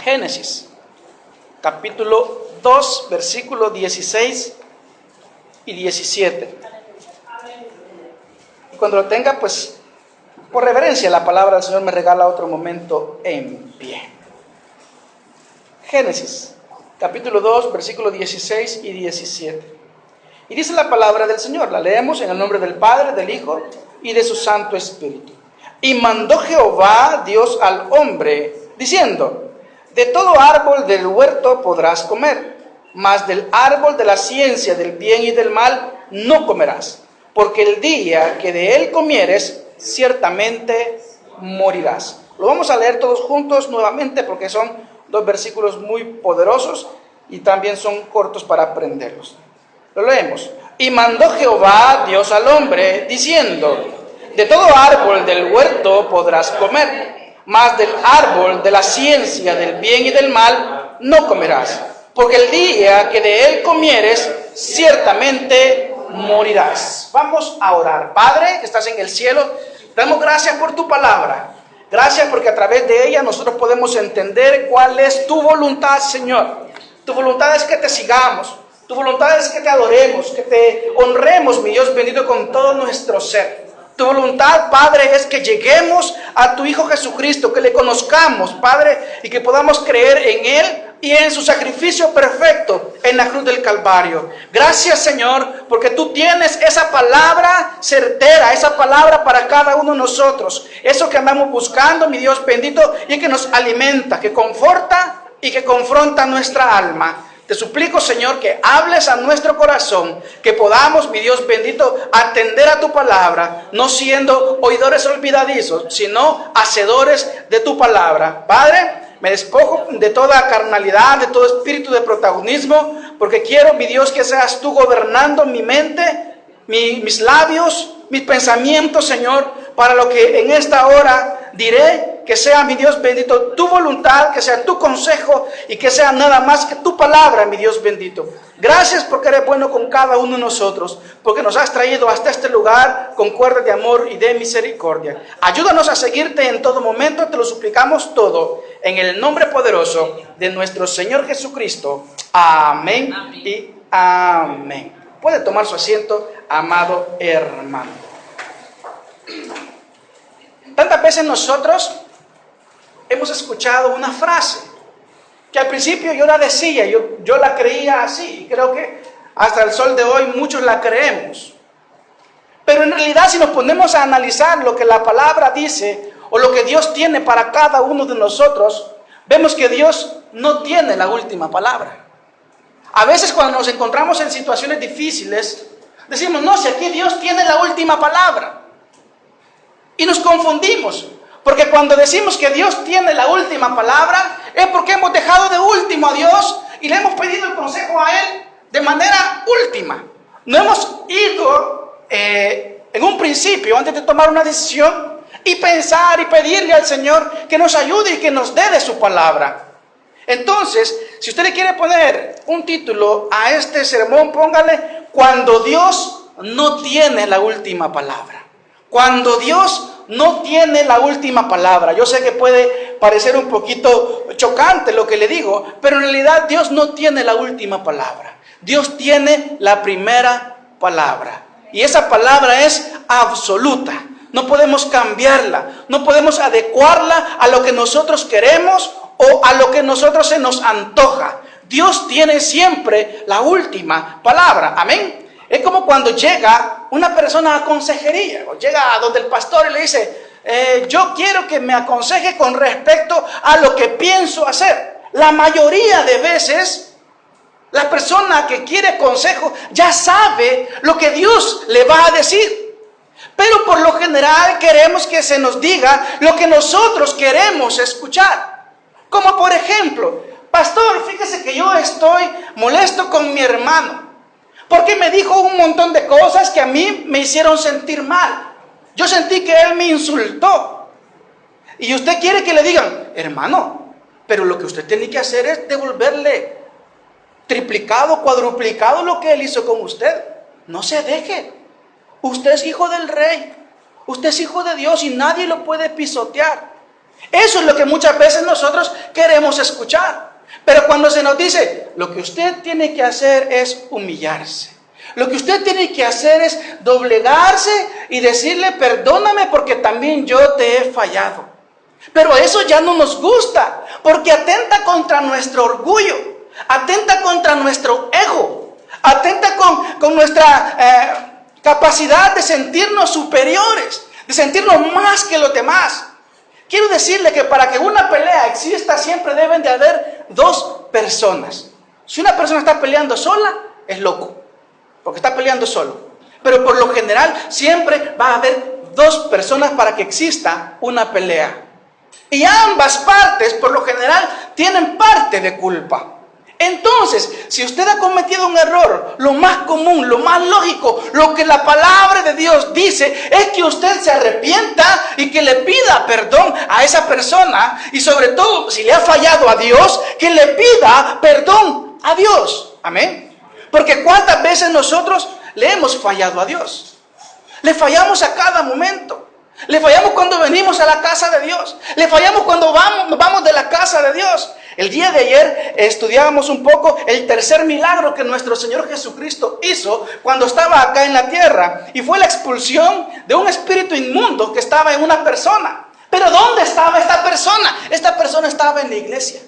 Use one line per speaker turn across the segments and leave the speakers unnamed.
Génesis, capítulo 2, versículos 16 y 17. Y cuando lo tenga, pues, por reverencia, la palabra del Señor me regala otro momento en pie. Génesis, capítulo 2, versículos 16 y 17. Y dice la palabra del Señor, la leemos en el nombre del Padre, del Hijo y de su Santo Espíritu. Y mandó Jehová Dios al hombre, diciendo: de todo árbol del huerto podrás comer, mas del árbol de la ciencia del bien y del mal no comerás, porque el día que de él comieres, ciertamente morirás. Lo vamos a leer todos juntos nuevamente, porque son dos versículos muy poderosos y también son cortos para aprenderlos. Lo leemos. Y mandó Jehová Dios al hombre, diciendo: de todo árbol del huerto podrás comer, mas del árbol de la ciencia del bien y del mal no comerás, porque el día que de él comieres, ciertamente morirás. Vamos a orar. Padre, que estás en el cielo, damos gracias por tu palabra. Gracias porque a través de ella nosotros podemos entender cuál es tu voluntad, Señor. Tu voluntad es que te sigamos. Tu voluntad es que te adoremos, que te honremos, mi Dios bendito, con todo nuestro ser. Tu voluntad, Padre, es que lleguemos a tu Hijo Jesucristo, que le conozcamos, Padre, y que podamos creer en Él y en su sacrificio perfecto en la cruz del Calvario. Gracias, Señor, porque tú tienes esa palabra certera, esa palabra para cada uno de nosotros. Eso que andamos buscando, mi Dios bendito, y que nos alimenta, que conforta y que confronta nuestra alma. Te suplico, Señor, que hables a nuestro corazón, que podamos, mi Dios bendito, atender a tu palabra, no siendo oidores olvidadizos, sino hacedores de tu palabra. Padre, me despojo de toda carnalidad, de todo espíritu de protagonismo, porque quiero, mi Dios, que seas tú gobernando mi mente, mis labios, mis pensamientos, Señor, para lo que en esta hora diré. Que sea, mi Dios bendito, tu voluntad, que sea tu consejo y que sea nada más que tu palabra, mi Dios bendito. Gracias porque eres bueno con cada uno de nosotros, porque nos has traído hasta este lugar con cuerdas de amor y de misericordia. Ayúdanos a seguirte en todo momento, te lo suplicamos todo, en el nombre poderoso de nuestro Señor Jesucristo. Amén y amén. Puede tomar su asiento, amado hermano. Tantas veces nosotros hemos escuchado una frase que al principio yo la decía, yo la creía así, y creo que hasta el sol de hoy muchos la creemos. Pero en realidad, si nos ponemos a analizar lo que la palabra dice o lo que Dios tiene para cada uno de nosotros, vemos que Dios no tiene la última palabra. A veces cuando nos encontramos en situaciones difíciles, decimos: no, si aquí Dios tiene la última palabra. Y nos confundimos, porque cuando decimos que Dios tiene la última palabra, es porque hemos dejado de último a Dios y le hemos pedido el consejo a Él de manera última. No hemos ido en un principio, antes de tomar una decisión, y pensar y pedirle al Señor que nos ayude y que nos dé de su palabra. Entonces, si usted le quiere poner un título a este sermón, póngale: cuando Dios no tiene la última palabra. Cuando Dios no tiene la última palabra. Yo sé que puede parecer un poquito chocante lo que le digo, pero en realidad Dios no tiene la última palabra. Dios tiene la primera palabra. Y esa palabra es absoluta. No podemos cambiarla, no podemos adecuarla a lo que nosotros queremos o a lo que a nosotros se nos antoja. Dios tiene siempre la última palabra. Amén. Es como cuando llega una persona a consejería, o llega a donde el pastor y le dice: yo quiero que me aconseje con respecto a lo que pienso hacer. La mayoría de veces, la persona que quiere consejo ya sabe lo que Dios le va a decir. Pero por lo general queremos que se nos diga lo que nosotros queremos escuchar. Como por ejemplo: pastor, fíjese que yo estoy molesto con mi hermano, porque me dijo un montón de cosas que a mí me hicieron sentir mal. Yo sentí que él me insultó. Y usted quiere que le digan: hermano, pero lo que usted tiene que hacer es devolverle triplicado, cuadruplicado lo que él hizo con usted. No se deje. Usted es hijo del Rey. Usted es hijo de Dios y nadie lo puede pisotear. Eso es lo que muchas veces nosotros queremos escuchar. Pero cuando se nos dice, lo que usted tiene que hacer es humillarse. Lo que usted tiene que hacer es doblegarse y decirle, perdóname porque también yo te he fallado. Pero eso ya no nos gusta, porque atenta contra nuestro orgullo, atenta contra nuestro ego, atenta con nuestra capacidad de sentirnos superiores, de sentirnos más que los demás. Quiero decirle que para que una pelea exista siempre deben de haber dos personas. Si una persona está peleando sola, es loco, porque está peleando solo. Pero por lo general siempre va a haber dos personas para que exista una pelea. Y ambas partes, por lo general, tienen parte de culpa. Entonces, si usted ha cometido un error, lo más común, lo más lógico, lo que la palabra de Dios dice es que usted se arrepienta y que le pida perdón a esa persona. Y sobre todo, si le ha fallado a Dios, que le pida perdón a Dios. Amén. Porque ¿cuántas veces nosotros le hemos fallado a Dios? Le fallamos a cada momento. Le fallamos cuando venimos a la casa de Dios. Le fallamos cuando vamos de la casa de Dios. El día de ayer estudiábamos un poco el tercer milagro que nuestro Señor Jesucristo hizo cuando estaba acá en la tierra. Y fue la expulsión de un espíritu inmundo que estaba en una persona. Pero ¿dónde estaba esta persona? Esta persona estaba en la iglesia.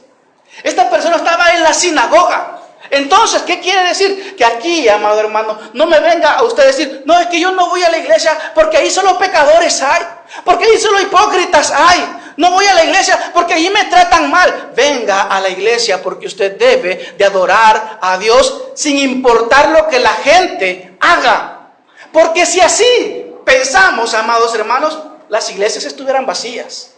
Esta persona estaba en la sinagoga. Entonces, ¿qué quiere decir? Que aquí, amado hermano, no me venga a usted decir, no, es que yo no voy a la iglesia porque ahí solo pecadores hay, porque ahí solo hipócritas hay. No voy a la iglesia porque ahí me tratan mal. Venga a la iglesia porque usted debe de adorar a Dios sin importar lo que la gente haga. Porque si así pensamos, amados hermanos, las iglesias estuvieran vacías.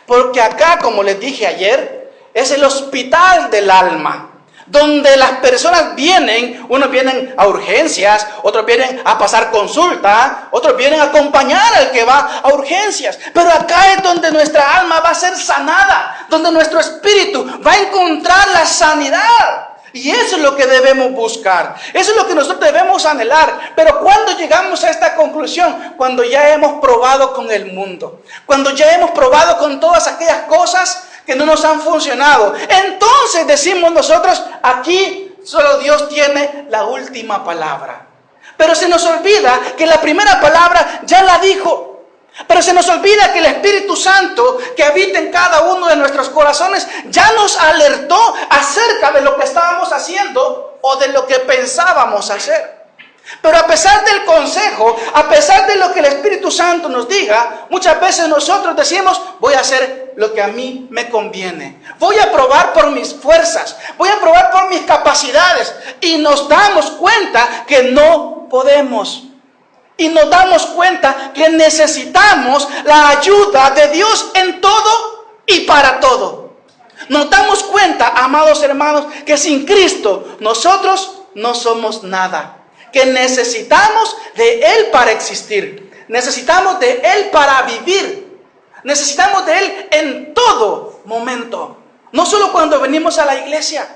Porque acá, como les dije ayer, es el hospital del alma, donde las personas vienen, unos vienen a urgencias, otros vienen a pasar consulta, otros vienen a acompañar al que va a urgencias. Pero acá es donde nuestra alma va a ser sanada, donde nuestro espíritu va a encontrar la sanidad. Y eso es lo que debemos buscar, eso es lo que nosotros debemos anhelar. Pero ¿cuándo llegamos a esta conclusión? Cuando ya hemos probado con el mundo, cuando ya hemos probado con todas aquellas cosas que no nos han funcionado. Entonces decimos nosotros, aquí solo Dios tiene la última palabra. Pero se nos olvida que la primera palabra ya la dijo. Pero se nos olvida que el Espíritu Santo que habita en cada uno de nuestros corazones ya nos alertó acerca de lo que estábamos haciendo o de lo que pensábamos hacer. Pero a pesar del consejo, a pesar de lo que el Espíritu Santo nos diga, muchas veces nosotros decimos, voy a hacer lo que a mí me conviene. Voy a probar por mis fuerzas, voy a probar por mis capacidades. Y nos damos cuenta que no podemos. Y nos damos cuenta que necesitamos la ayuda de Dios en todo y para todo. Nos damos cuenta, amados hermanos, que sin Cristo nosotros no somos nada. Que necesitamos de Él para existir. Necesitamos de Él para vivir. Necesitamos de Él en todo momento. No solo cuando venimos a la iglesia.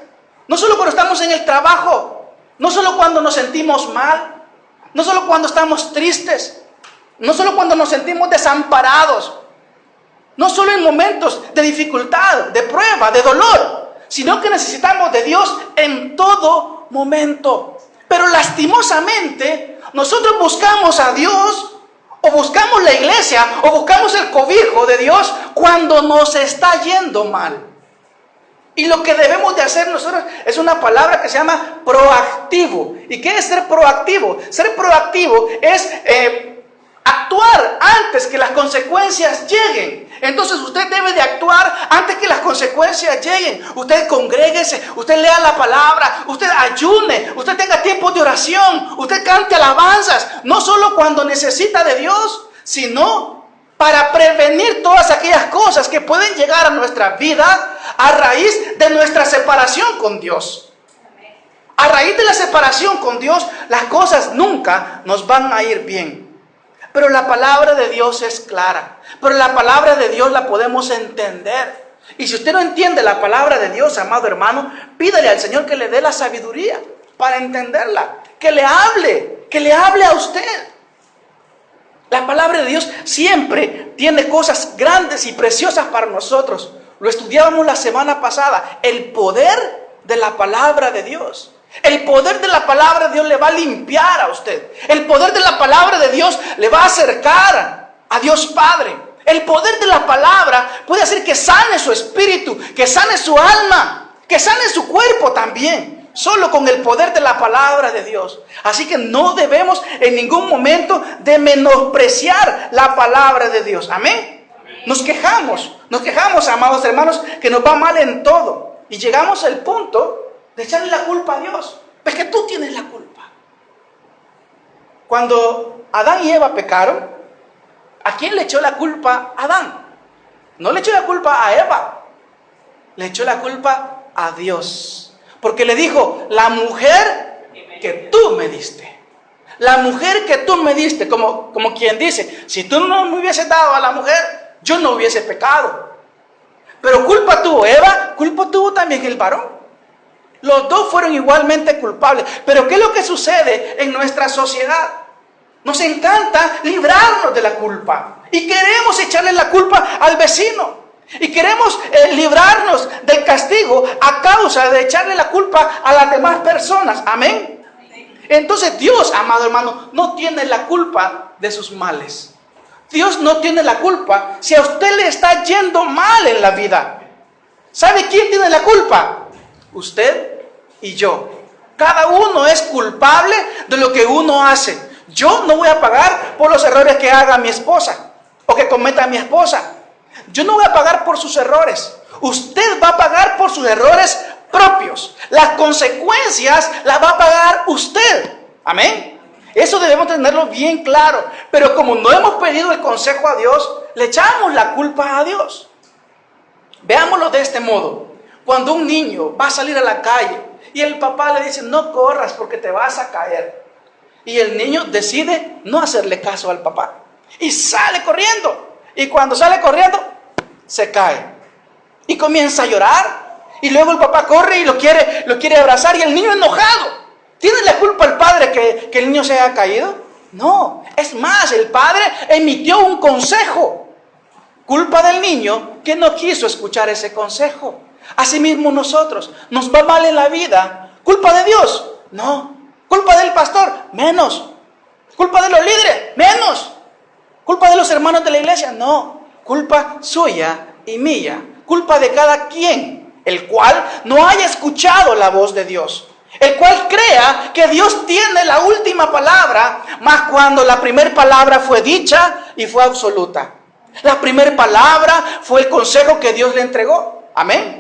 No solo cuando estamos en el trabajo. No solo cuando nos sentimos mal. No solo cuando estamos tristes. No solo cuando nos sentimos desamparados. No solo en momentos de dificultad, de prueba, de dolor. Sino que necesitamos de Dios en todo momento. Pero lastimosamente, nosotros buscamos a Dios, o buscamos la iglesia, o buscamos el cobijo de Dios cuando nos está yendo mal. Y lo que debemos de hacer nosotros es una palabra que se llama proactivo. ¿Y qué es ser proactivo? Ser proactivo es actuar antes que las consecuencias lleguen. Entonces usted debe de actuar antes que las consecuencias lleguen. Usted congréguese, usted lea la palabra, usted ayune, usted tenga tiempo de oración, usted cante alabanzas, no solo cuando necesita de Dios, sino para prevenir todas aquellas cosas que pueden llegar a nuestra vida a raíz de nuestra separación con Dios. A raíz de la separación con Dios, las cosas nunca nos van a ir bien. Pero la palabra de Dios es clara. Pero la palabra de Dios la podemos entender. Y si usted no entiende la palabra de Dios, amado hermano, pídale al Señor que le dé la sabiduría para entenderla. Que le hable a usted. La palabra de Dios siempre tiene cosas grandes y preciosas para nosotros. Lo estudiábamos la semana pasada. El poder de la palabra de Dios. El poder de la palabra de Dios le va a limpiar a usted. El poder de la palabra de Dios le va a acercar a Dios Padre. El poder de la palabra puede hacer que sane su espíritu, que sane su alma, que sane su cuerpo también. Solo con el poder de la palabra de Dios. Así que no debemos en ningún momento de menospreciar la palabra de Dios. Amén. Nos quejamos, amados hermanos, que nos va mal en todo. Y llegamos al punto de echarle la culpa a Dios. Es que tú tienes la culpa. Cuando Adán y Eva pecaron, ¿a quién le echó la culpa a Adán? No le echó la culpa a Eva. Le echó la culpa a Dios. Porque le dijo, la mujer que tú me diste. La mujer que tú me diste. Como quien dice, si tú no me hubieses dado a la mujer, yo no hubiese pecado. Pero culpa tuvo Eva, culpa tuvo también el varón. Los dos fueron igualmente culpables. Pero ¿qué es lo que sucede en nuestra sociedad? Nos encanta librarnos de la culpa. Y queremos echarle la culpa al vecino. Y queremos librarnos del castigo a causa de echarle la culpa a las demás personas. Amén. Entonces Dios, amado hermano, no tiene la culpa de sus males. Dios no tiene la culpa si a usted le está yendo mal en la vida. ¿Sabe quién tiene la culpa? Usted y yo. Cada uno es culpable de lo que uno hace. Yo no voy a pagar por los errores que haga mi esposa o que cometa mi esposa. Yo no voy a pagar por sus errores. Usted va a pagar por sus errores propios. Las consecuencias las va a pagar usted. Amén. Eso debemos tenerlo bien claro. Pero como no hemos pedido el consejo a Dios, le echamos la culpa a Dios. Veámoslo de este modo. Cuando un niño va a salir a la calle y el papá le dice, no corras porque te vas a caer. Y el niño decide no hacerle caso al papá. Y sale corriendo. Y cuando sale corriendo, se cae. Y comienza a llorar. Y luego el papá corre y lo quiere abrazar. Y el niño enojado. ¿Tiene la culpa el padre que el niño se haya caído? No. Es más, el padre emitió un consejo. Culpa del niño que no quiso escuchar ese consejo. Asimismo nosotros, nos va mal en la vida. ¿Culpa de Dios? No. ¿Culpa del pastor? Menos. ¿Culpa de los líderes? Menos. ¿Culpa de los hermanos de la iglesia? No. Culpa suya y mía. Culpa de cada quien, el cual no haya escuchado la voz de Dios. El cual crea que Dios tiene la última palabra, más cuando la primera palabra fue dicha y fue absoluta. La primera palabra fue el consejo que Dios le entregó. Amén.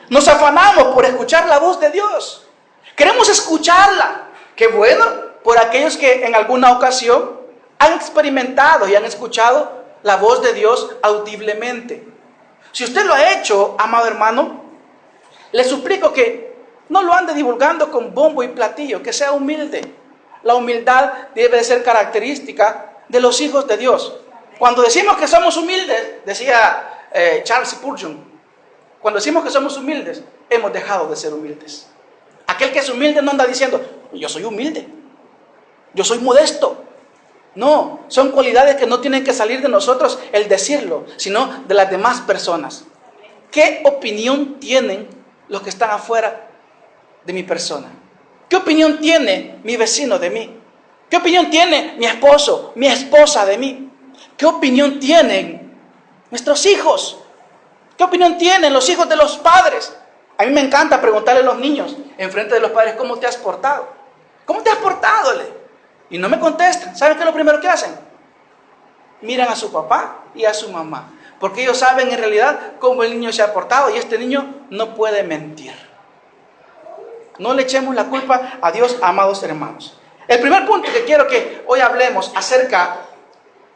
Nos afanamos por escuchar la voz de Dios. Queremos escucharla. Qué bueno por aquellos que en alguna ocasión han experimentado y han escuchado la voz de Dios audiblemente. Si usted lo ha hecho, amado hermano, le suplico que no lo ande divulgando con bombo y platillo, que sea humilde. La humildad debe de ser característica de los hijos de Dios. Cuando decimos que somos humildes, decía Charles Spurgeon, cuando decimos que somos humildes, hemos dejado de ser humildes. Aquel que es humilde no anda diciendo, yo soy humilde, yo soy modesto. No, son cualidades que no tienen que salir de nosotros el decirlo, sino de las demás personas. ¿Qué opinión tienen los que están afuera de mi persona? ¿Qué opinión tiene mi vecino de mí? ¿Qué opinión tiene mi esposo, mi esposa de mí? ¿Qué opinión tienen nuestros hijos? ¿Qué opinión tienen los hijos de los padres? A mí me encanta preguntarle a los niños en frente de los padres, ¿cómo te has portado? ¿Cómo te has portado? Y no me contestan. ¿Saben qué es lo primero que hacen? Miran a su papá y a su mamá, porque ellos saben en realidad cómo el niño se ha portado y este niño no puede mentir. No le echemos la culpa a Dios, amados hermanos. El primer punto que quiero que hoy hablemos acerca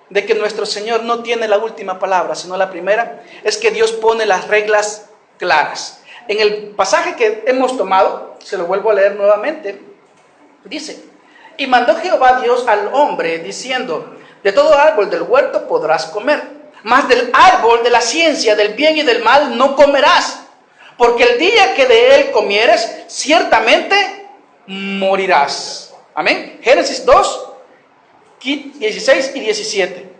de que nuestro Señor no tiene la última palabra, sino la primera, es que Dios pone las reglas claras. En el pasaje que hemos tomado, se lo vuelvo a leer nuevamente, dice: y mandó Jehová Dios al hombre, diciendo: de todo árbol del huerto podrás comer, mas del árbol de la ciencia del bien y del mal no comerás, porque el día que de él comieres, ciertamente morirás. Amén. Génesis 2, 16 y 17.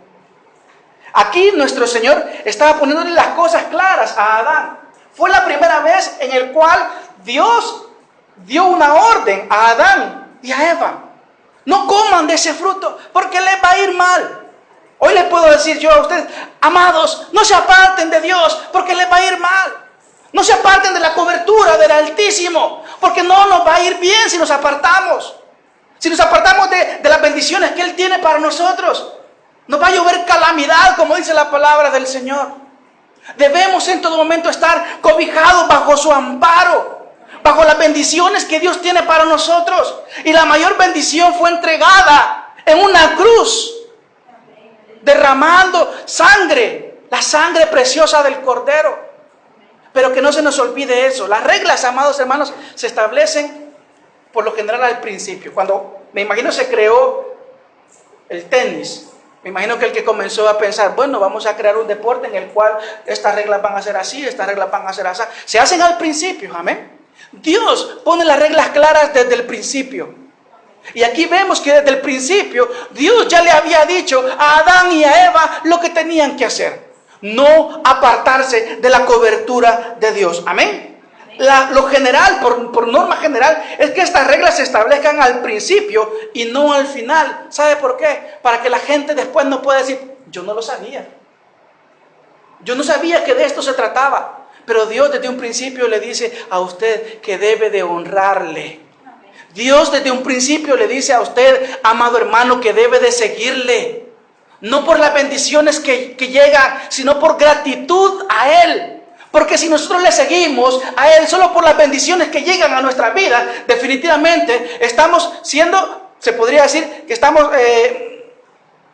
Aquí nuestro Señor estaba poniéndole las cosas claras a Adán. Fue la primera vez en el cual Dios dio una orden a Adán y a Eva. No coman de ese fruto porque les va a ir mal. Hoy les puedo decir yo a ustedes, amados, no se aparten de Dios porque les va a ir mal. No se aparten de la cobertura del Altísimo porque no nos va a ir bien si nos apartamos. Si nos apartamos de las bendiciones que Él tiene para nosotros, nos va a llover calamidad, como dice la palabra del Señor. Debemos en todo momento estar cobijados bajo su amparo, bajo las bendiciones que Dios tiene para nosotros. Y la mayor bendición fue entregada en una cruz, derramando sangre, la sangre preciosa del Cordero. Pero que no se nos olvide eso. Las reglas, amados hermanos, se establecen por lo general al principio. Cuando, me imagino, se creó el tenis, me imagino que el que comenzó a pensar, bueno, vamos a crear un deporte en el cual estas reglas van a ser así, estas reglas van a ser así. Se hacen al principio, amén. Dios pone las reglas claras desde el principio. Y aquí vemos que desde el principio Dios ya le había dicho a Adán y a Eva lo que tenían que hacer. No apartarse de la cobertura de Dios. Amén. Lo general, por norma general, es que estas reglas se establezcan al principio y no al final. ¿Sabe por qué? Para que la gente después no pueda decir, yo no lo sabía. Yo no sabía que de esto se trataba. Pero Dios desde un principio le dice a usted que debe de honrarle. Dios desde un principio le dice a usted, amado hermano, que debe de seguirle. No por las bendiciones que llegan, sino por gratitud a Él. Porque si nosotros le seguimos a Él solo por las bendiciones que llegan a nuestra vida, definitivamente estamos siendo, se podría decir, que estamos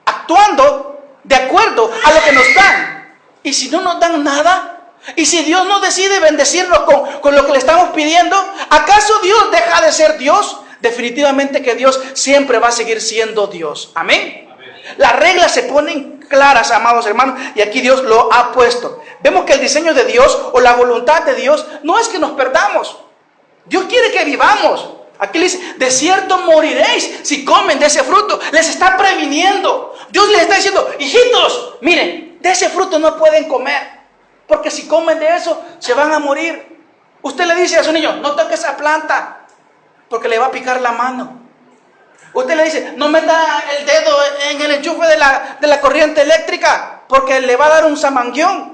actuando de acuerdo a lo que nos dan. Y si no nos dan nada, y si Dios no decide bendecirnos con lo que le estamos pidiendo, ¿acaso Dios deja de ser Dios? Definitivamente que Dios siempre va a seguir siendo Dios. Amén. Las reglas se ponen claras, amados hermanos, y aquí Dios lo ha puesto. Vemos que el diseño de Dios o la voluntad de Dios no es que nos perdamos. Dios quiere que vivamos. Aquí le dice, de cierto moriréis si comen de ese fruto. Les está previniendo. Dios les está diciendo, hijitos, miren, de ese fruto no pueden comer, porque si comen de eso, se van a morir. Usted le dice a su niño, no toque esa planta, porque le va a picar la mano. Usted le dice, no meta el dedo en el enchufe de la corriente eléctrica, porque le va a dar un zamanguión.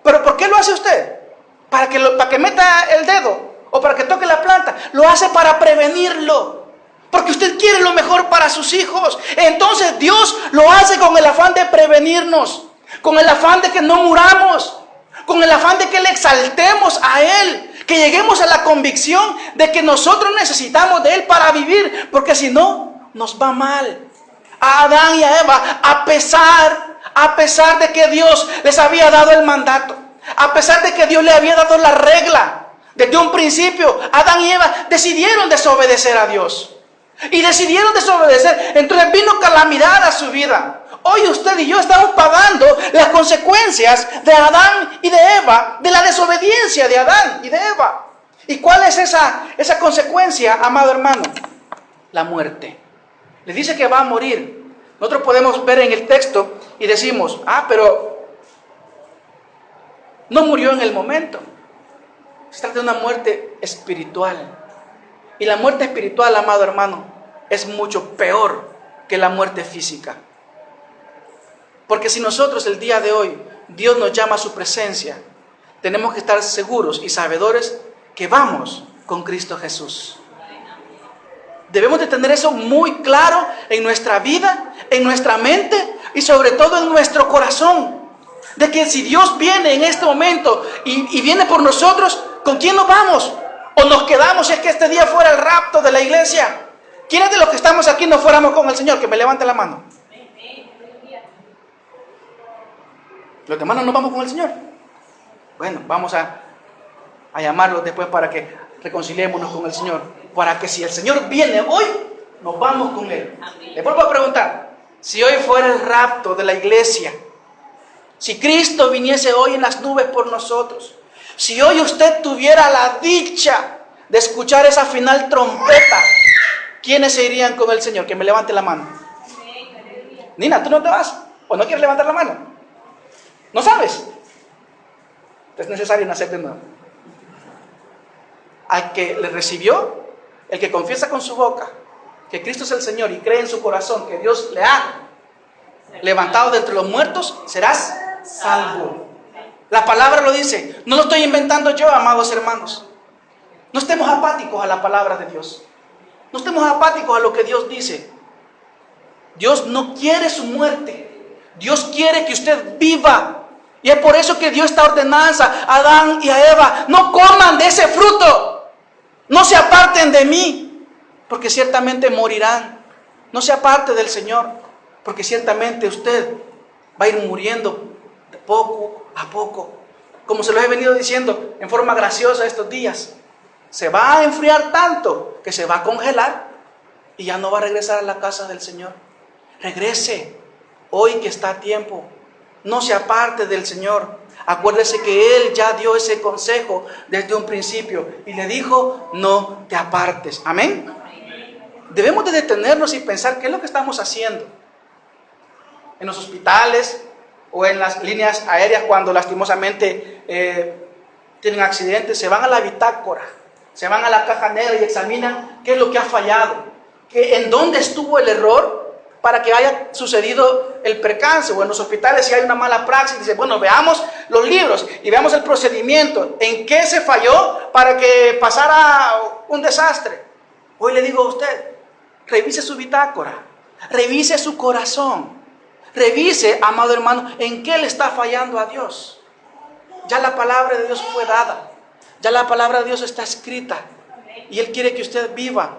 ¿Pero por qué lo hace usted? ¿Para que meta el dedo? ¿O para que toque la planta? Lo hace para prevenirlo. Porque usted quiere lo mejor para sus hijos. Entonces Dios lo hace con el afán de prevenirnos. Con el afán de que no muramos. Con el afán de que le exaltemos a Él. Que lleguemos a la convicción de que nosotros necesitamos de Él para vivir, porque si no, nos va mal. A Adán y a Eva, a pesar de que Dios les había dado el mandato, a pesar de que Dios le había dado la regla, desde un principio, Adán y Eva decidieron desobedecer a Dios. Y decidieron desobedecer, entonces vino calamidad a su vida. Hoy usted y yo estamos pagando las consecuencias de Adán y de Eva, de la desobediencia de Adán y de Eva. ¿Y cuál es esa consecuencia, amado hermano? La muerte. Le dice que va a morir. Nosotros podemos ver en el texto y decimos, pero no murió en el momento. Se trata de una muerte espiritual. Y la muerte espiritual, amado hermano, es mucho peor que la muerte física. Porque si nosotros el día de hoy, Dios nos llama a su presencia, tenemos que estar seguros y sabedores que vamos con Cristo Jesús. Debemos de tener eso muy claro en nuestra vida, en nuestra mente y sobre todo en nuestro corazón. De que si Dios viene en este momento y viene por nosotros, ¿con quién nos vamos? ¿O nos quedamos si es que este día fuera el rapto de la iglesia? ¿Quiénes de los que estamos aquí no fuéramos con el Señor? Que me levante la mano. ¿Los demás no nos vamos con el Señor? Bueno, vamos a llamarlos después para que reconciliémonos con el Señor. Para que si el Señor viene hoy, nos vamos con Él. Le vuelvo a preguntar, si hoy fuera el rapto de la iglesia, si Cristo viniese hoy en las nubes por nosotros, si hoy usted tuviera la dicha de escuchar esa final trompeta, ¿quiénes se irían con el Señor? Que me levante la mano. Nina, ¿tú no te vas? ¿O no quieres levantar la mano? ¿No sabes? Es necesario nacer de nuevo. Al que le recibió, el que confiesa con su boca que Cristo es el Señor y cree en su corazón que Dios le ha levantado de entre los muertos, serás salvo. La palabra lo dice. No lo estoy inventando yo, amados hermanos. No estemos apáticos a la palabra de Dios. No estemos apáticos a lo que Dios dice. Dios no quiere su muerte. Dios quiere que usted viva. Y es por eso que Dios está ordenando a Adán y a Eva: no coman de ese fruto. No se aparten de mí, porque ciertamente morirán. No se aparte del Señor, porque ciertamente usted va a ir muriendo de poco a poco. Como se lo he venido diciendo en forma graciosa estos días, se va a enfriar tanto que se va a congelar y ya no va a regresar a la casa del Señor. Regrese hoy que está a tiempo. No se aparte del Señor. Acuérdese que Él ya dio ese consejo desde un principio y le dijo: no te apartes. Amén. Debemos de detenernos y pensar qué es lo que estamos haciendo en los hospitales o en las líneas aéreas cuando lastimosamente tienen accidentes. Se van a la bitácora, se van a la caja negra y examinan qué es lo que ha fallado, en dónde estuvo el error para que haya sucedido el percance. O en los hospitales, si hay una mala praxis, dice: bueno, veamos los libros y veamos el procedimiento, en qué se falló para que pasara un desastre. Hoy le digo a usted: revise su bitácora, revise su corazón, revise, amado hermano, en qué le está fallando a Dios. Ya la palabra de Dios fue dada, ya la palabra de Dios está escrita y Él quiere que usted viva.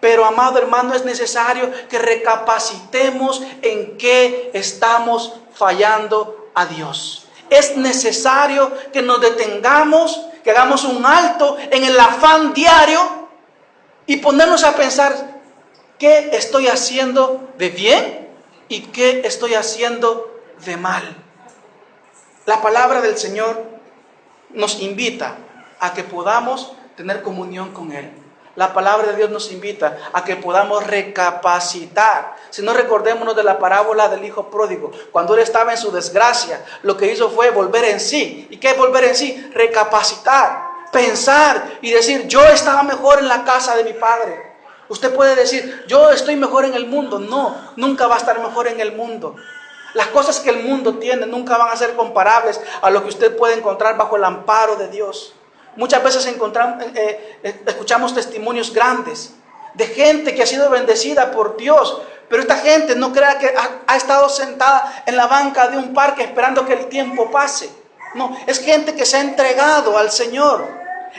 Pero, amado hermano, es necesario que recapacitemos en qué estamos fallando a Dios. Es necesario que nos detengamos, que hagamos un alto en el afán diario y ponernos a pensar: ¿qué estoy haciendo de bien y qué estoy haciendo de mal? La palabra del Señor nos invita a que podamos tener comunión con Él. La palabra de Dios nos invita a que podamos recapacitar. Si no, recordémonos de la parábola del hijo pródigo. Cuando él estaba en su desgracia, lo que hizo fue volver en sí. ¿Y qué es volver en sí? Recapacitar, pensar y decir: yo estaba mejor en la casa de mi padre. Usted puede decir: yo estoy mejor en el mundo. No, nunca va a estar mejor en el mundo. Las cosas que el mundo tiene nunca van a ser comparables a lo que usted puede encontrar bajo el amparo de Dios. Muchas veces escuchamos testimonios grandes de gente que ha sido bendecida por Dios, pero esta gente no crea que ha estado sentada en la banca de un parque esperando que el tiempo pase. No, es gente que se ha entregado al Señor.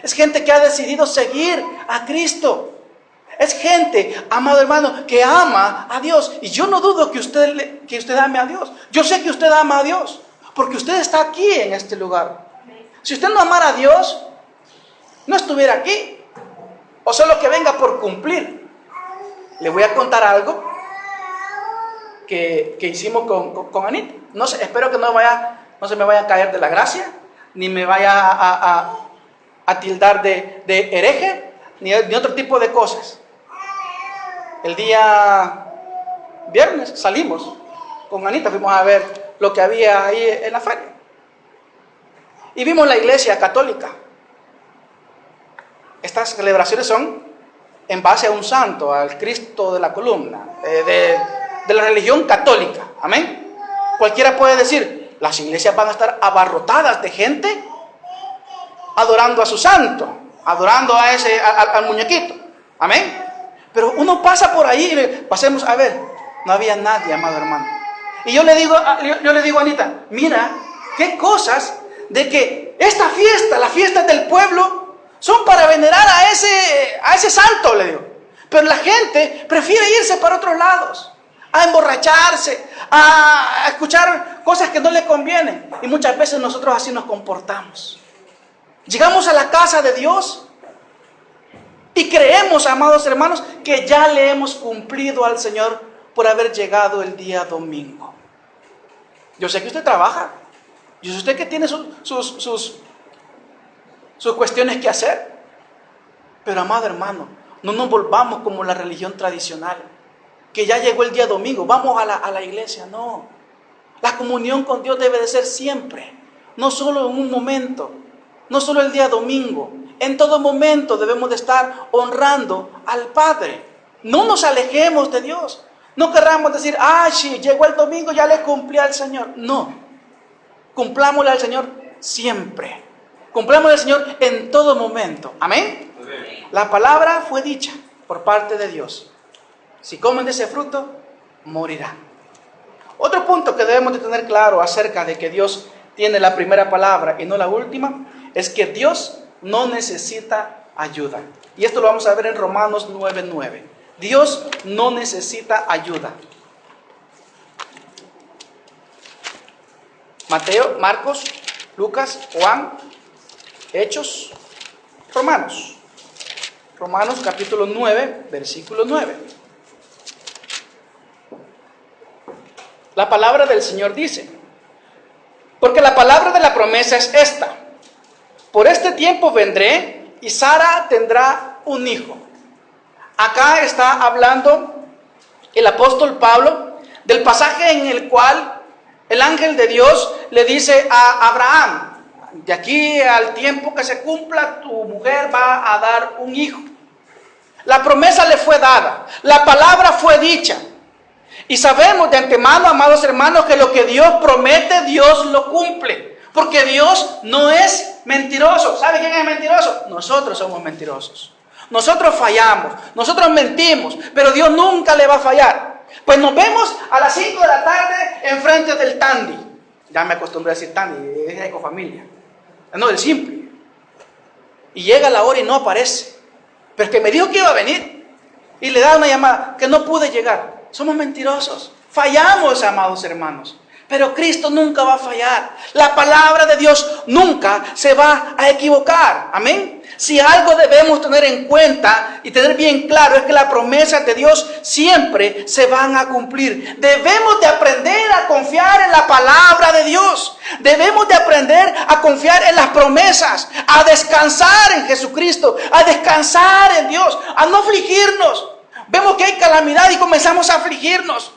Es gente que ha decidido seguir a Cristo. Es gente, amado hermano, que ama a Dios. Y yo no dudo que usted ame a Dios. Yo sé que usted ama a Dios, porque usted está aquí en este lugar. Si usted no amara a Dios, no estuviera aquí, o solo que venga por cumplir. Le voy a contar algo que hicimos con Anita. No sé, espero que no se me vaya a caer de la gracia, ni me vaya a tildar de hereje, ni otro tipo de cosas. El día viernes salimos con Anita, fuimos a ver lo que había ahí en la feria. Y vimos la iglesia católica. Estas celebraciones son en base a un santo, al Cristo de la columna, de la religión católica. Amén. Cualquiera puede decir: las iglesias van a estar abarrotadas de gente adorando a su santo, adorando al muñequito. Amén. Pero uno pasa por ahí y pasemos a ver, no había nadie, amado hermano. Y yo le digo a Anita: mira, qué cosas de que esta fiesta, la fiesta del pueblo, son para venerar a ese santo, le digo. Pero la gente prefiere irse para otros lados, a emborracharse, a escuchar cosas que no le convienen. Y muchas veces nosotros así nos comportamos. Llegamos a la casa de Dios y creemos, amados hermanos, que ya le hemos cumplido al Señor por haber llegado el día domingo. Yo sé que usted trabaja. Yo sé usted que tiene sus cuestiones que hacer. Pero, amado hermano, no nos volvamos como la religión tradicional. que ya llegó el día domingo, vamos a la iglesia. No, la comunión con Dios debe de ser siempre, no solo en un momento, no solo el día domingo. En todo momento debemos de estar honrando al Padre. No nos alejemos de Dios. No querramos decir, sí, llegó el domingo, ya le cumplí al Señor. No, cumplámosle al Señor siempre. Cumplámosle al Señor en todo momento. Amén. La palabra fue dicha por parte de Dios. Si comen de ese fruto, morirán. Otro punto que debemos de tener claro acerca de que Dios tiene la primera palabra y no la última, es que Dios no necesita ayuda. Y esto lo vamos a ver en Romanos 9:9. Dios no necesita ayuda. Mateo, Marcos, Lucas, Juan, Hechos, Romanos. Romanos capítulo 9, versículo 9. La palabra del Señor dice, porque la palabra de la promesa es esta: por este tiempo vendré y Sara tendrá un hijo. Acá está hablando el apóstol Pablo del pasaje en el cual el ángel de Dios le dice a Abraham: de aquí al tiempo que se cumpla, tu mujer va a dar un hijo. La promesa le fue dada, la palabra fue dicha. Y sabemos de antemano, amados hermanos, que lo que Dios promete, Dios lo cumple. Porque Dios no es mentiroso. ¿Sabe quién es mentiroso? Nosotros somos mentirosos. Nosotros fallamos, nosotros mentimos, pero Dios nunca le va a fallar. Pues nos vemos a las 5 de la tarde enfrente del Tandy. Ya me acostumbré a decir Tandy, es Ecofamilia. No, del Simple. Y llega la hora y no aparece. Pero es que me dijo que iba a venir. Y le da una llamada, que no pude llegar. Somos mentirosos. Fallamos, amados hermanos. Pero Cristo nunca va a fallar. La palabra de Dios nunca se va a equivocar. Amén. Si algo debemos tener en cuenta y tener bien claro es que las promesas de Dios siempre se van a cumplir. Debemos de aprender a confiar en la palabra de Dios. Debemos de aprender a confiar en las promesas, a descansar en Jesucristo, a descansar en Dios, a no afligirnos. Vemos que hay calamidad y comenzamos a afligirnos.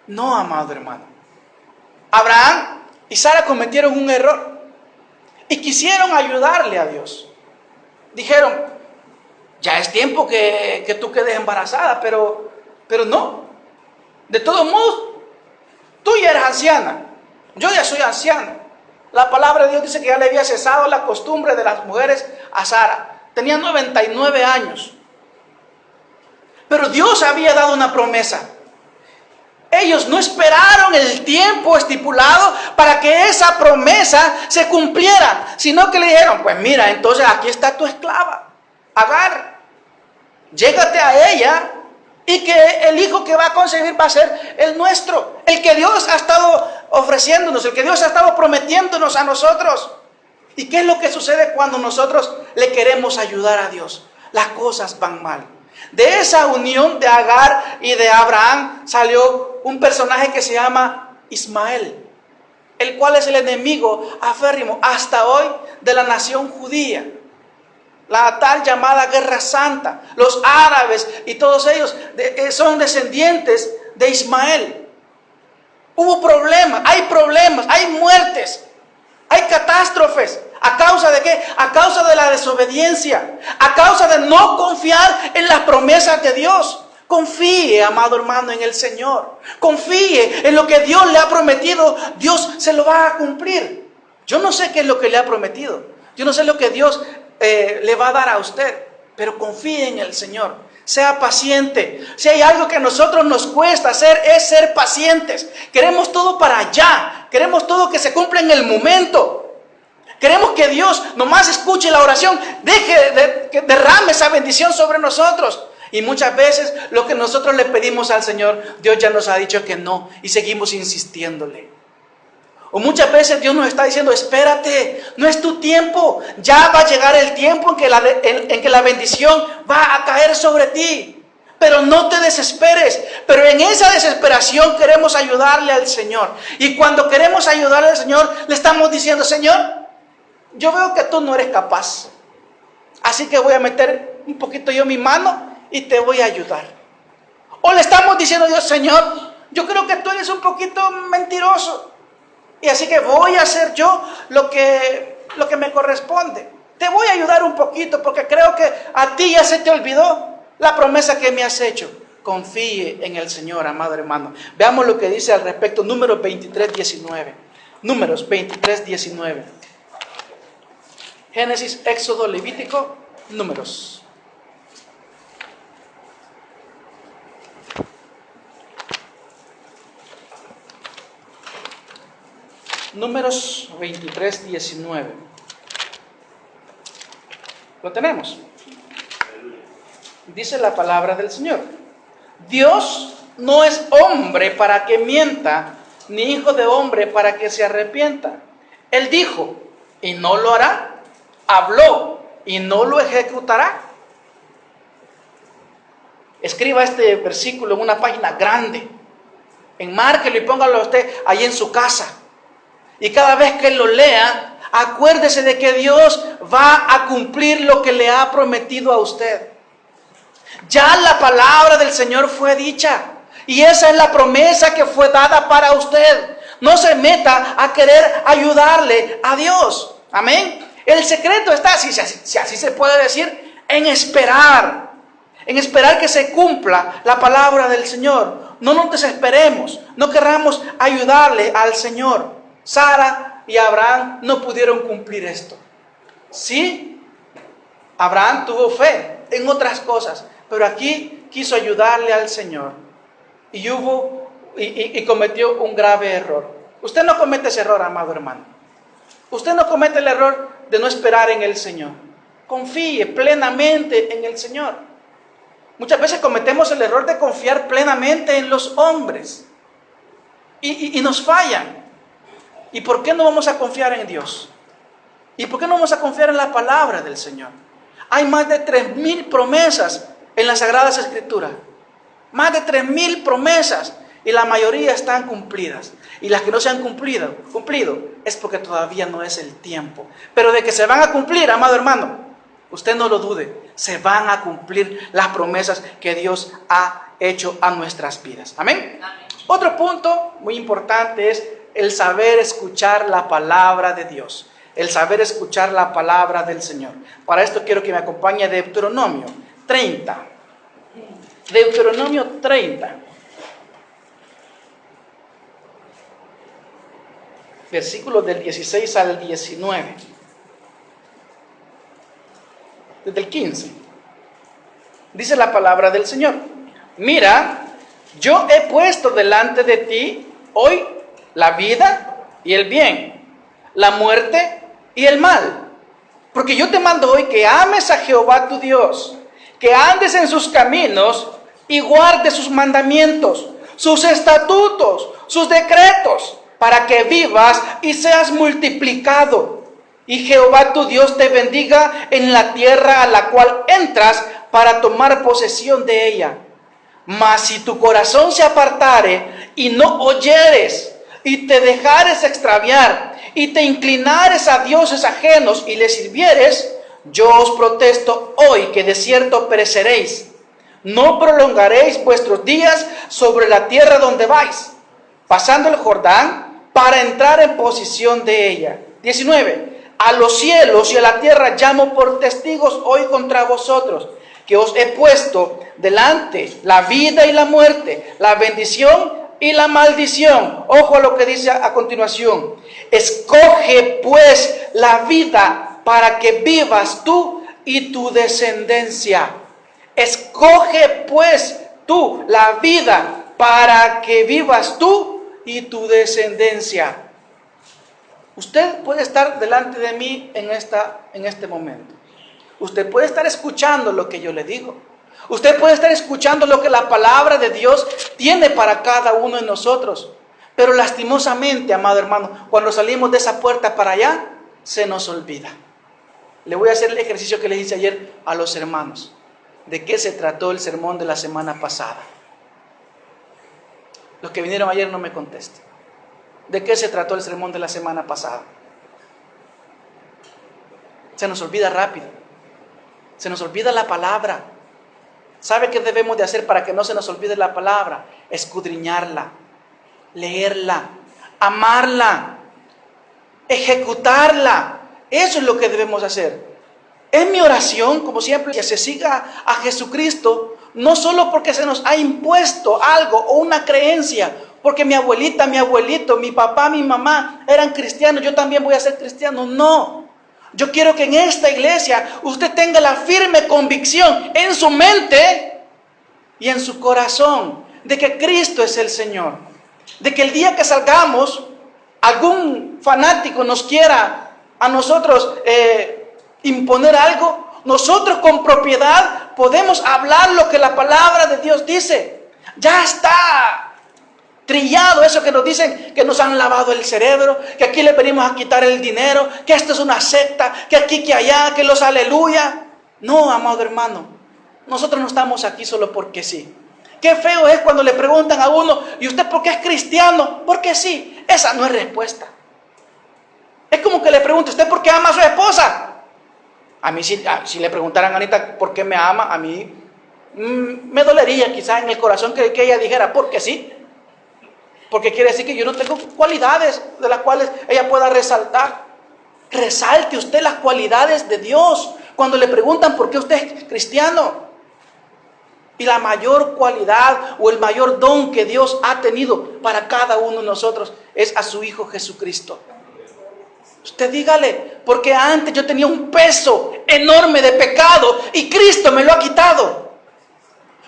No, amado hermano. Abraham y Sara cometieron un error y quisieron ayudarle a Dios. Dijeron, ya es tiempo que tú quedes embarazada, pero no. De todos modos, tú ya eres anciana, yo ya soy anciano. La palabra de Dios dice que ya le había cesado la costumbre de las mujeres a Sara. Tenía 99 años. Pero Dios había dado una promesa. Ellos no esperaron el tiempo estipulado para que esa promesa se cumpliera, sino que le dijeron, pues mira, entonces aquí está tu esclava, Agar, llégate a ella y que el hijo que va a concebir va a ser el nuestro, el que Dios ha estado ofreciéndonos, el que Dios ha estado prometiéndonos a nosotros. ¿Y qué es lo que sucede cuando nosotros le queremos ayudar a Dios? Las cosas van mal. De esa unión de Agar y de Abraham salió un personaje que se llama Ismael, el cual es el enemigo aférrimo hasta hoy de la nación judía. La tal llamada Guerra Santa. Los árabes y todos ellos son descendientes de Ismael. Hubo problemas, hay muertes, hay catástrofes. ¿A causa de qué? A causa de la desobediencia, a causa de no confiar en las promesas de Dios. Confíe, amado hermano, en el Señor. Confíe en lo que Dios le ha prometido. Dios se lo va a cumplir. Yo no sé qué es lo que le ha prometido. Yo no sé lo que Dios le va a dar a usted. Pero confíe en el Señor. Sea paciente. Si hay algo que a nosotros nos cuesta hacer, es ser pacientes. Queremos todo para allá. Queremos todo que se cumpla en el momento. Queremos que Dios nomás escuche la oración, que derrame esa bendición sobre nosotros. Y muchas veces lo que nosotros le pedimos al Señor, Dios ya nos ha dicho que no y seguimos insistiéndole. O muchas veces Dios nos está diciendo, espérate, no es tu tiempo. Ya va a llegar el tiempo en que la bendición va a caer sobre ti. Pero no te desesperes. Pero en esa desesperación queremos ayudarle al Señor. Y cuando queremos ayudarle al Señor, le estamos diciendo, Señor, yo veo que tú no eres capaz. Así que voy a meter un poquito yo mi mano y te voy a ayudar. O le estamos diciendo a Dios, Señor, yo creo que tú eres un poquito mentiroso. Y así que voy a hacer yo lo que me corresponde. Te voy a ayudar un poquito porque creo que a ti ya se te olvidó la promesa que me has hecho. Confíe en el Señor, amado hermano. Veamos lo que dice al respecto, Números 23:19. Números 23:19. Génesis, Éxodo, Levítico, Números. Números 23:19. ¿Lo tenemos? Dice la palabra del Señor. Dios no es hombre para que mienta, ni hijo de hombre para que se arrepienta. Él dijo, y no lo hará. Habló, y no lo ejecutará. Escriba este versículo en una página grande. Enmárquelo y póngalo usted ahí en su casa. Y cada vez que lo lea, acuérdese de que Dios va a cumplir lo que le ha prometido a usted. Ya la palabra del Señor fue dicha. Y esa es la promesa que fue dada para usted. No se meta a querer ayudarle a Dios. Amén. El secreto está, si así se puede decir, en esperar. En esperar que se cumpla la palabra del Señor. No nos desesperemos. No querramos ayudarle al Señor. Sara y Abraham no pudieron cumplir esto. Sí, Abraham tuvo fe en otras cosas, pero aquí quiso ayudarle al Señor y cometió un grave error. Usted no comete ese error, amado hermano. Usted no comete el error de no esperar en el Señor. Confíe plenamente en el Señor. Muchas veces cometemos el error de confiar plenamente en los hombres y nos fallan. ¿Y por qué no vamos a confiar en Dios? ¿Y por qué no vamos a confiar en la palabra del Señor? Hay más de 3,000 promesas en las Sagradas Escrituras. Más de 3,000 promesas. Y la mayoría están cumplidas. Y las que no se han cumplido es porque todavía no es el tiempo. Pero de que se van a cumplir, amado hermano, usted no lo dude. Se van a cumplir las promesas que Dios ha hecho a nuestras vidas. Amén. Otro punto muy importante es el saber escuchar la palabra de Dios. El saber escuchar la palabra del Señor. Para esto quiero que me acompañe Deuteronomio 30. Deuteronomio 30. Versículos del 16 al 19. Desde el 15. Dice la palabra del Señor. Mira, yo he puesto delante de ti hoy la vida y el bien, la muerte y el mal. Porque yo te mando hoy que ames a Jehová tu Dios, que andes en sus caminos y guardes sus mandamientos, sus estatutos, sus decretos, para que vivas y seas multiplicado. Y Jehová tu Dios te bendiga en la tierra a la cual entras para tomar posesión de ella. Mas si tu corazón se apartare y no oyeres, y te dejares extraviar, y te inclinares a dioses ajenos y les sirvieres, yo os protesto hoy que de cierto pereceréis. No prolongaréis vuestros días sobre la tierra donde vais, pasando el Jordán para entrar en posesión de ella. 19. A los cielos y a la tierra llamo por testigos hoy contra vosotros, que os he puesto delante la vida y la muerte, la bendición y la maldición. Ojo a lo que dice a continuación. Escoge pues la vida para que vivas tú y tu descendencia. Escoge pues tú la vida para que vivas tú y tu descendencia. Usted puede estar delante de mí en este momento. Usted puede estar escuchando lo que yo le digo. Usted puede estar escuchando lo que la palabra de Dios tiene para cada uno de nosotros. Pero lastimosamente, amado hermano, cuando salimos de esa puerta para allá, se nos olvida. Le voy a hacer el ejercicio que le hice ayer a los hermanos. ¿De qué se trató el sermón de la semana pasada? Los que vinieron ayer no me contesten. ¿De qué se trató el sermón de la semana pasada? Se nos olvida rápido. Se nos olvida la palabra. ¿Sabe qué debemos de hacer para que no se nos olvide la palabra? Escudriñarla, leerla, amarla, ejecutarla. Eso es lo que debemos hacer. Es mi oración, como siempre, que se siga a Jesucristo, no solo porque se nos ha impuesto algo o una creencia, porque mi abuelita, mi abuelito, mi papá, mi mamá eran cristianos, yo también voy a ser cristiano. No. Yo quiero que en esta iglesia usted tenga la firme convicción en su mente y en su corazón de que Cristo es el Señor. De que el día que salgamos, algún fanático nos quiera a nosotros imponer algo, nosotros con propiedad podemos hablar lo que la palabra de Dios dice. Ya está trillado eso que nos dicen, que nos han lavado el cerebro, que aquí le venimos a quitar el dinero, que esto es una secta, que aquí, que allá, que los aleluya. No, amado hermano, nosotros no estamos aquí solo porque sí. Qué feo es cuando le preguntan a uno, ¿y usted por qué es cristiano? Porque sí. Esa no es respuesta. Es como que le pregunte, ¿usted por qué ama a su esposa? A mí si le preguntaran a Anita por qué me ama, a mí me dolería quizás en el corazón que ella dijera, porque sí. Porque quiere decir que yo no tengo cualidades de las cuales ella pueda resaltar. Resalte usted las cualidades de Dios cuando le preguntan por qué usted es cristiano. Y la mayor cualidad o el mayor don que Dios ha tenido para cada uno de nosotros es a su Hijo Jesucristo. Usted dígale, porque antes yo tenía un peso enorme de pecado y Cristo me lo ha quitado.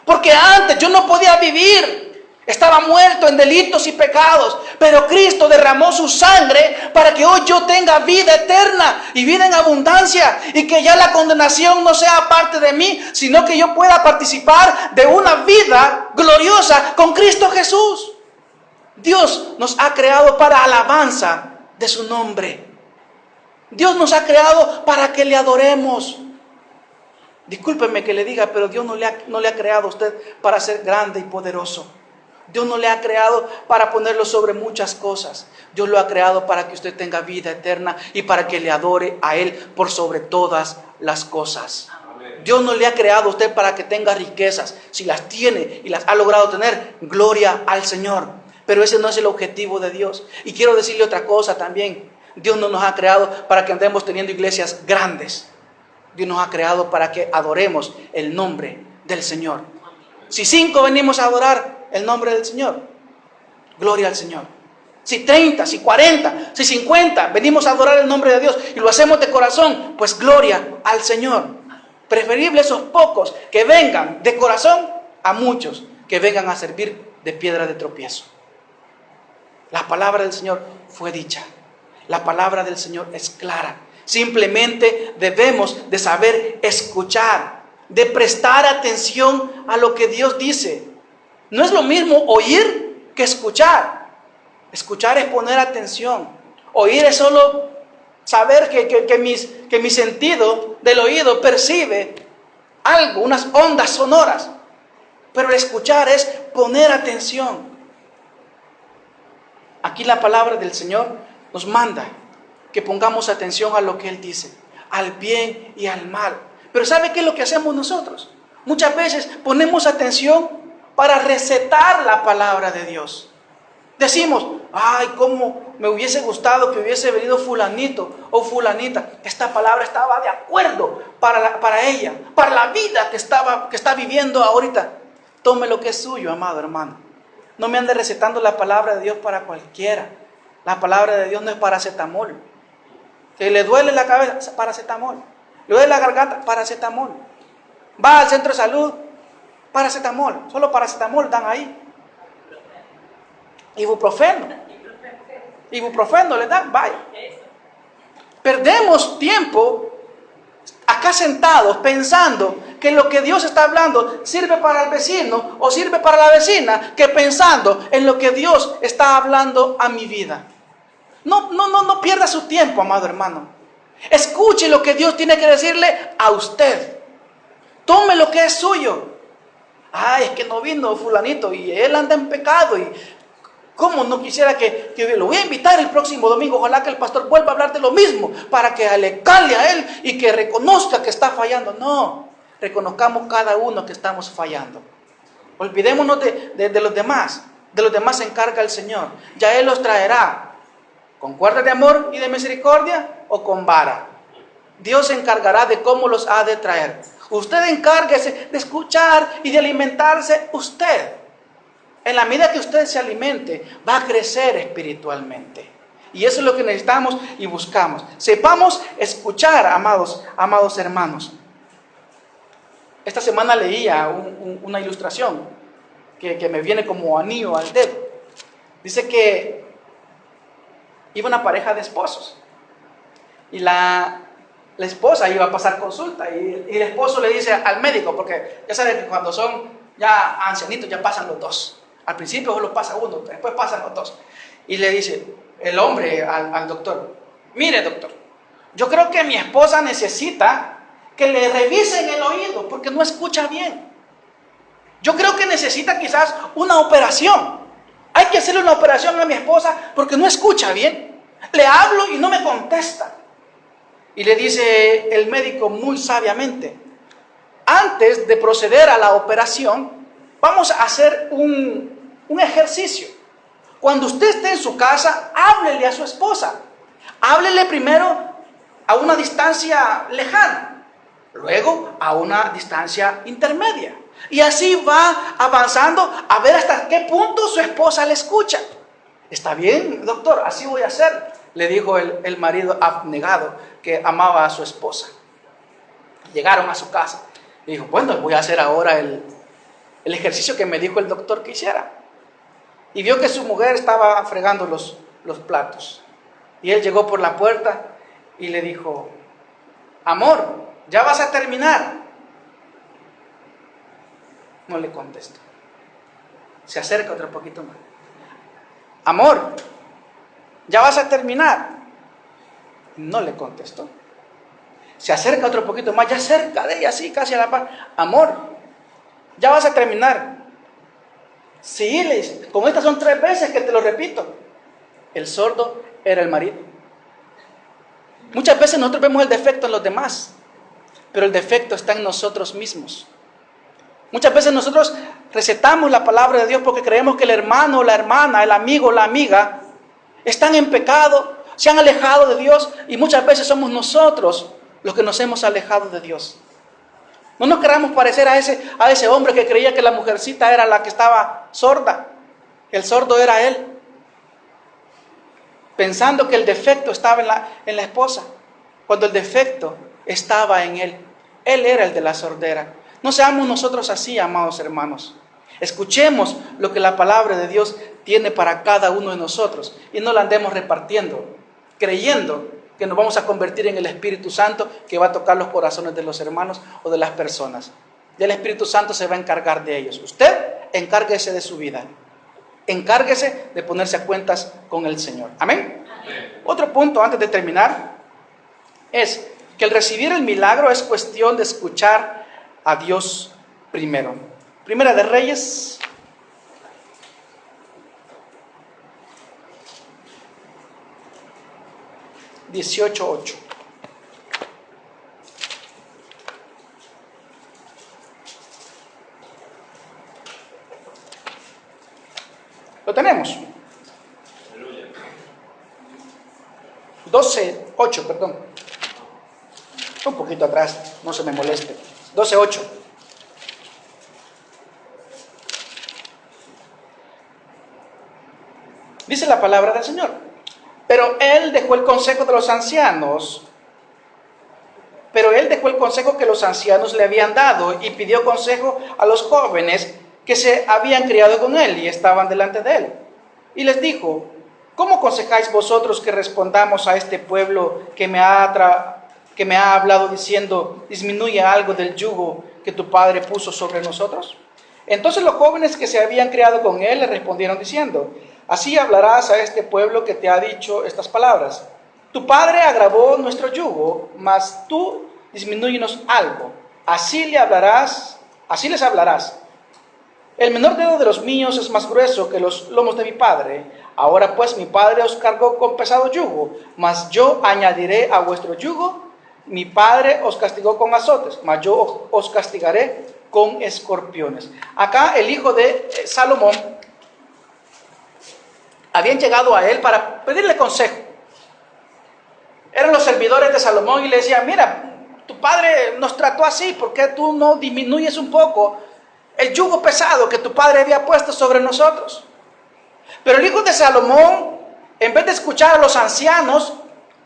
Porque antes yo no podía vivir. Estaba muerto en delitos y pecados, pero Cristo derramó su sangre para que hoy yo tenga vida eterna y vida en abundancia, y que ya la condenación no sea parte de mí, sino que yo pueda participar de una vida gloriosa con Cristo Jesús. Dios nos ha creado para alabanza de su nombre. Dios nos ha creado para que le adoremos. Discúlpeme que le diga, pero Dios no le ha creado a usted para ser grande y poderoso. Dios no le ha creado para ponerlo sobre muchas cosas. Dios lo ha creado para que usted tenga vida eterna y para que le adore a Él por sobre todas las cosas. Amén. Dios no le ha creado a usted para que tenga riquezas. Si las tiene y las ha logrado tener, gloria al Señor. Pero ese no es el objetivo de Dios. Y quiero decirle otra cosa también. Dios no nos ha creado para que andemos teniendo iglesias grandes. Dios nos ha creado para que adoremos el nombre del Señor. Si 5 venimos a adorar el nombre del Señor, gloria al Señor. Si 30, si 40, si 50 venimos a adorar el nombre de Dios y lo hacemos de corazón, pues gloria al Señor. Preferible esos pocos que vengan de corazón a muchos que vengan a servir de piedra de tropiezo. La palabra del Señor fue dicha. La palabra del Señor es clara. Simplemente debemos de saber escuchar, de prestar atención a lo que Dios dice. No es lo mismo oír que escuchar. Escuchar es poner atención. Oír es solo saber que mi sentido del oído percibe algo, unas ondas sonoras. Pero el escuchar es poner atención. Aquí la palabra del Señor nos manda que pongamos atención a lo que Él dice, al bien y al mal. Pero ¿sabe qué es lo que hacemos nosotros? Muchas veces ponemos atención para recetar la palabra de Dios. Decimos, ay, cómo me hubiese gustado que hubiese venido fulanito o fulanita. Esta palabra estaba de acuerdo para ella, para la vida que está viviendo ahorita. Tome lo que es suyo, amado hermano. No me ande recetando la palabra de Dios para cualquiera. La palabra de Dios no es paracetamol. Que le duele la cabeza, paracetamol. Le duele la garganta, paracetamol. Va al centro de salud, paracetamol. Solo paracetamol dan ahí. Ibuprofeno le dan, vaya. Perdemos tiempo acá sentados pensando que lo que Dios está hablando sirve para el vecino o sirve para la vecina, que pensando en lo que Dios está hablando a mi vida. No pierda su tiempo, amado hermano. Escuche lo que Dios tiene que decirle a usted. Tome lo que es suyo. Ay, es que no vino fulanito y él anda en pecado. Y cómo no quisiera que lo voy a invitar el próximo domingo. Ojalá que el pastor vuelva a hablar de lo mismo para que le cale a él y que reconozca que está fallando. No, reconozcamos cada uno que estamos fallando. Olvidémonos de los demás. De los demás se encarga el Señor. Ya Él los traerá con cuerdas de amor y de misericordia o con vara. Dios se encargará de cómo los ha de traer. Usted encárguese de escuchar y de alimentarse usted. En la medida que usted se alimente, va a crecer espiritualmente. Y eso es lo que necesitamos y buscamos. Sepamos escuchar, amados hermanos. Esta semana leía una ilustración que me viene como anillo al dedo. Dice que iba una pareja de esposos. Y la esposa iba a pasar consulta. Y el esposo le dice al médico, porque ya saben que cuando son ya ancianitos ya pasan los dos. Al principio solo pasa uno, después pasan los dos. Y le dice el hombre al doctor: mire, doctor, yo creo que mi esposa necesita que le revisen el oído porque no escucha bien. Yo creo que necesita quizás una operación. Hay que hacerle una operación a mi esposa porque no escucha bien. Le hablo y no me contesta. Y le dice el médico muy sabiamente: antes de proceder a la operación, vamos a hacer un ejercicio. Cuando usted esté en su casa, háblele a su esposa. Háblele primero a una distancia lejana, luego a una distancia intermedia. Y así va avanzando a ver hasta qué punto su esposa le escucha. Está bien, doctor, así voy a hacer, le dijo el marido abnegado que amaba a su esposa. Llegaron a su casa. Le dijo: bueno, voy a hacer ahora el ejercicio que me dijo el doctor que hiciera. Y vio que su mujer estaba fregando los platos. Y él llegó por la puerta y le dijo: amor, ¿ya vas a terminar? No le contestó. Se acerca otro poquito más: amor, ¿ya vas a terminar? No le contestó. Se acerca otro poquito más, ya cerca de ella, así casi a la par: amor, ¿ya vas a terminar? Sí, le dice, con estas son 3 veces que te lo repito. El sordo era el marido. Muchas veces nosotros vemos el defecto en los demás, pero el defecto está en nosotros mismos. Muchas veces nosotros recetamos la palabra de Dios porque creemos que el hermano, la hermana, el amigo, la amiga están en pecado, se han alejado de Dios, y muchas veces somos nosotros los que nos hemos alejado de Dios. No nos queramos parecer a ese hombre que creía que la mujercita era la que estaba sorda. El sordo era él, pensando que el defecto estaba en la esposa, cuando el defecto estaba en él. Él era el de la sordera. No seamos nosotros así, amados hermanos. Escuchemos lo que la palabra de Dios tiene para cada uno de nosotros y no la andemos repartiendo, creyendo que nos vamos a convertir en el Espíritu Santo que va a tocar los corazones de los hermanos o de las personas. Y el Espíritu Santo se va a encargar de ellos. Usted encárguese de su vida. Encárguese de ponerse a cuentas con el Señor. ¿Amén? Amén. Otro punto antes de terminar es que el recibir el milagro es cuestión de escuchar a Dios primero. Primera de Reyes 18:8. Lo tenemos. 12:8, perdón. Un poquito atrás, no se me moleste. 12:8. Dice la palabra del Señor: Pero él dejó el consejo que los ancianos le habían dado y pidió consejo a los jóvenes que se habían criado con él y estaban delante de él. Y les dijo: ¿Cómo aconsejáis vosotros que respondamos a este pueblo que me ha hablado diciendo: disminuye algo del yugo que tu padre puso sobre nosotros? Entonces los jóvenes que se habían criado con él le respondieron diciendo: así hablarás a este pueblo que te ha dicho estas palabras: tu padre agravó nuestro yugo, mas tú disminúyenos algo. Así les hablarás. El menor dedo de los míos es más grueso que los lomos de mi padre. Ahora pues mi padre os cargó con pesado yugo, mas yo añadiré a vuestro yugo mi padre os castigó con azotes, mas yo os castigaré con escorpiones. Acá el hijo de Salomón, habían llegado a él para pedirle consejo. Eran los servidores de Salomón y le decían, mira, tu padre nos trató así, ¿por qué tú no disminuyes un poco el yugo pesado que tu padre había puesto sobre nosotros? Pero el hijo de Salomón, en vez de escuchar a los ancianos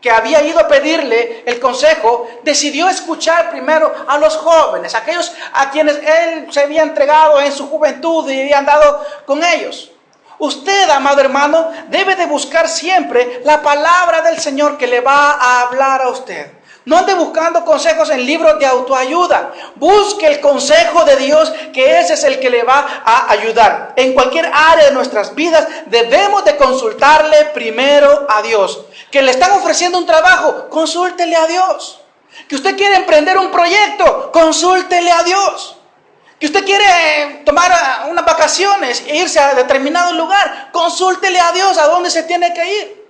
que había ido a pedirle el consejo, decidió escuchar primero a los jóvenes, aquellos a quienes él se había entregado en su juventud y había andado con ellos. Usted, amado hermano, debe de buscar siempre la palabra del Señor que le va a hablar a usted. No ande buscando consejos en libros de autoayuda. Busque el consejo de Dios, que ese es el que le va a ayudar. En cualquier área de nuestras vidas debemos de consultarle primero a Dios. Que le están ofreciendo un trabajo, consúltele a Dios. Que usted quiere emprender un proyecto, consúltele a Dios. Que usted quiere tomar unas vacaciones e irse a determinado lugar, consúltele a Dios a dónde se tiene que ir.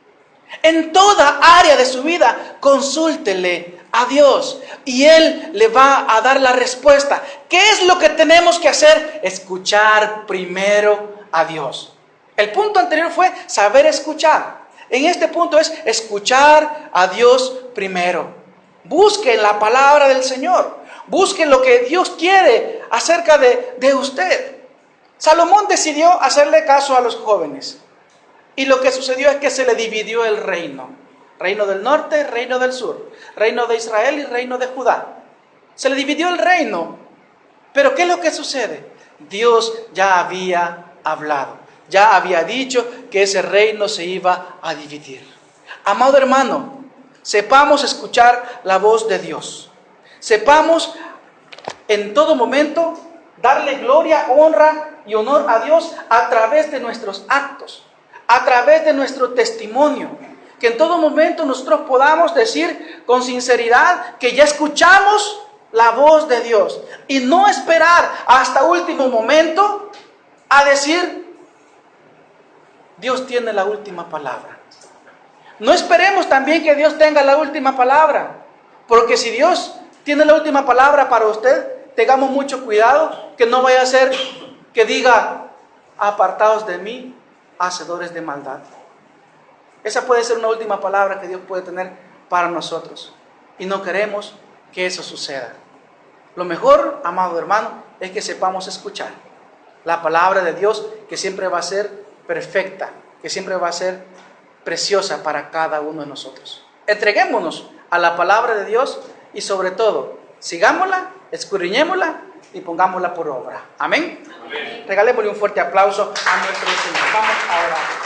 En toda área de su vida, consúltele a Dios y Él le va a dar la respuesta. ¿Qué es lo que tenemos que hacer? Escuchar primero a Dios. El punto anterior fue saber escuchar. En este punto es escuchar a Dios primero. Busquen la palabra del Señor. Busquen lo que Dios quiere acerca de usted. Salomón decidió hacerle caso a los jóvenes. Y lo que sucedió es que se le dividió el reino. Reino del norte, reino del sur. Reino de Israel y reino de Judá. Se le dividió el reino. Pero ¿qué es lo que sucede? Dios ya había hablado. Ya había dicho que ese reino se iba a dividir. Amado hermano, sepamos escuchar la voz de Dios. Sepamos en todo momento darle gloria, honra y honor a Dios a través de nuestros actos, a través de nuestro testimonio. Que en todo momento nosotros podamos decir con sinceridad que ya escuchamos la voz de Dios y no esperar hasta último momento a decir Dios tiene la última palabra. No esperemos también que Dios tenga la última palabra, porque si Dios tiene la última palabra para usted, tengamos mucho cuidado que no vaya a ser que diga apartados de mí, hacedores de maldad. Esa puede ser una última palabra que Dios puede tener para nosotros y no queremos que eso suceda. Lo mejor, amado hermano, es que sepamos escuchar la palabra de Dios, que siempre va a ser perfecta, que siempre va a ser preciosa para cada uno de nosotros. Entreguémonos a la palabra de Dios y sobre todo, sigámosla, escudriñémosla y pongámosla por obra. Amén. Amén. Regalémosle un fuerte aplauso a nuestro Señor. Vamos a orar.